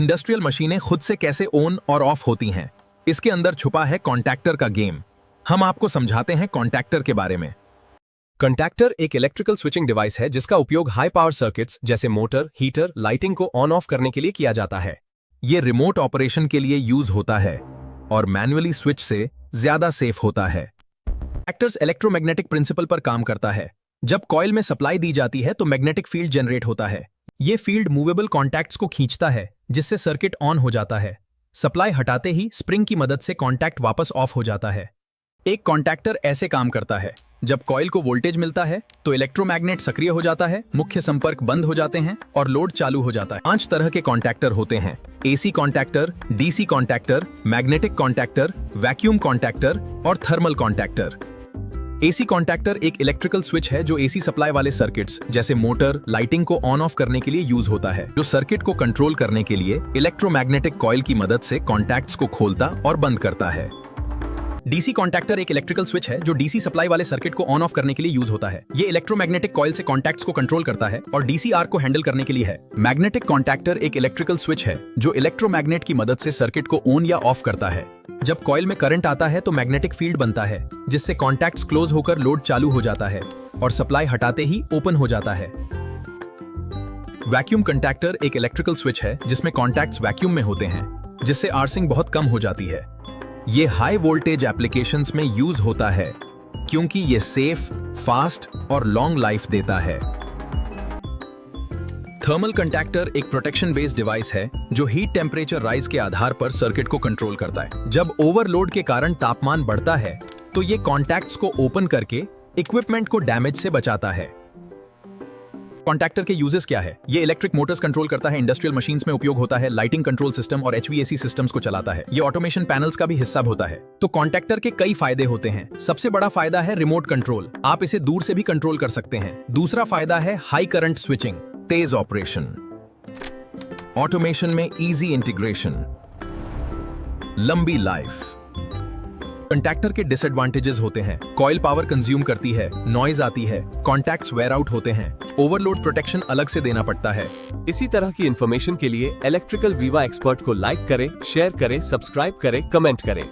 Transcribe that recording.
Industrial मशीनें खुद से कैसे ऑन और ऑफ होती हैं, इसके अंदर छुपा है कॉन्टैक्टर का गेम। हम आपको समझाते हैं कॉन्टैक्टर के बारे में। कॉन्टैक्टर एक इलेक्ट्रिकल स्विचिंग डिवाइस है जिसका उपयोग हाई पावर सर्किट्स जैसे मोटर, हीटर, लाइटिंग को ऑन ऑफ करने के लिए किया जाता है। ये रिमोट ऑपरेशन के लिए यूज होता है और मैन्युअली स्विच से ज्यादा सेफ होता है। कॉन्टैक्टर्स इलेक्ट्रोमैग्नेटिक प्रिंसिपल पर काम करता है। जब कॉइल में सप्लाई दी जाती है तो मैग्नेटिक फील्ड जनरेट होता है। ये फील्ड मूवेबल कॉन्टैक्ट्स को खींचता है जिससे सर्किट ऑन हो जाता है। सप्लाई हटाते ही स्प्रिंग की मदद से कॉन्टैक्ट वापस ऑफ हो जाता है। एक कॉन्टैक्टर ऐसे काम करता है, जब कॉइल को वोल्टेज मिलता है तो इलेक्ट्रोमैग्नेट सक्रिय हो जाता है, मुख्य संपर्क बंद हो जाते हैं और लोड चालू हो जाता है। 5 तरह के कॉन्टैक्टर होते हैं: AC contactor, DC contactor, magnetic contactor, vacuum contactor और थर्मल कॉन्टैक्टर। एसी कॉन्टैक्टर एक इलेक्ट्रिकल स्विच है जो एसी सप्लाई वाले सर्किट्स जैसे मोटर, लाइटिंग को ऑन ऑफ करने के लिए यूज होता है, जो सर्किट को कंट्रोल करने के लिए इलेक्ट्रोमैग्नेटिक कॉइल की मदद से कॉन्टैक्ट्स को खोलता और बंद करता है। डीसी कॉन्टैक्टर एक इलेक्ट्रिकल स्विच है जो डीसी सप्लाई वाले सर्किट को ऑन ऑफ करने के लिए यूज होता है। ये इलेक्ट्रोमैग्नेटिक कॉइल से कॉन्टैक्ट्स को कंट्रोल करता है और डीसी आर्क को हैंडल करने के लिए है। मैग्नेटिक कॉन्टैक्टर एक इलेक्ट्रिकल स्विच है जो इलेक्ट्रोमैग्नेट की मदद से सर्किट को ऑन या ऑफ करता है। जब कॉइल में करंट आता है तो मैग्नेटिक फील्ड बनता है जिससे कॉन्टैक्ट्स क्लोज होकर लोड चालू हो जाता है और सप्लाई हटाते ही ओपन हो जाता है। वैक्यूम कॉन्टैक्टर एक इलेक्ट्रिकल स्विच है जिसमें कॉन्टैक्ट्स वैक्यूम में होते हैं जिससे आर्सिंग बहुत कम हो जाती है। ये हाई वोल्टेज एप्लीकेशंस में यूज होता है क्योंकि ये सेफ, फास्ट और लॉन्ग लाइफ देता है। थर्मल कॉन्टैक्टर एक प्रोटेक्शन बेस्ड डिवाइस है जो हीट टेम्परेचर राइज के आधार पर सर्किट को कंट्रोल करता है। जब ओवरलोड के कारण तापमान बढ़ता है तो ये कॉन्टैक्ट्स को ओपन करके इक्विपमेंट को डैमेज से बचाता है। कॉन्टैक्टर के यूजेस क्या है? ये इलेक्ट्रिक मोटर्स कंट्रोल करता है, इंडस्ट्रियल मशीन्स में उपयोग होता है, लाइटिंग कंट्रोल सिस्टम और HVAC सिस्टम्स को चलाता है। ये ऑटोमेशन पैनल्स का भी हिस्सा होता है। तो कॉन्टैक्टर के कई फायदे होते हैं। सबसे बड़ा फायदा है रिमोट कंट्रोल, आप इसे दूर से भी कंट्रोल कर सकते हैं। दूसरा फायदा है हाई करंट स्विचिंग, तेज ऑपरेशन, ऑटोमेशन में इजी इंटीग्रेशन, लंबी लाइफ। कॉन्टैक्टर के डिसएडवांटेजेस होते हैं: कॉइल पावर कंज्यूम करती है, नॉइज आती है, कॉन्टैक्ट्स वेयर आउट होते हैं, ओवरलोड प्रोटेक्शन अलग से देना पड़ता है। इसी तरह की इन्फॉर्मेशन के लिए इलेक्ट्रिकल वीवा एक्सपर्ट को लाइक करें, शेयर करें, सब्सक्राइब करें, कमेंट करें।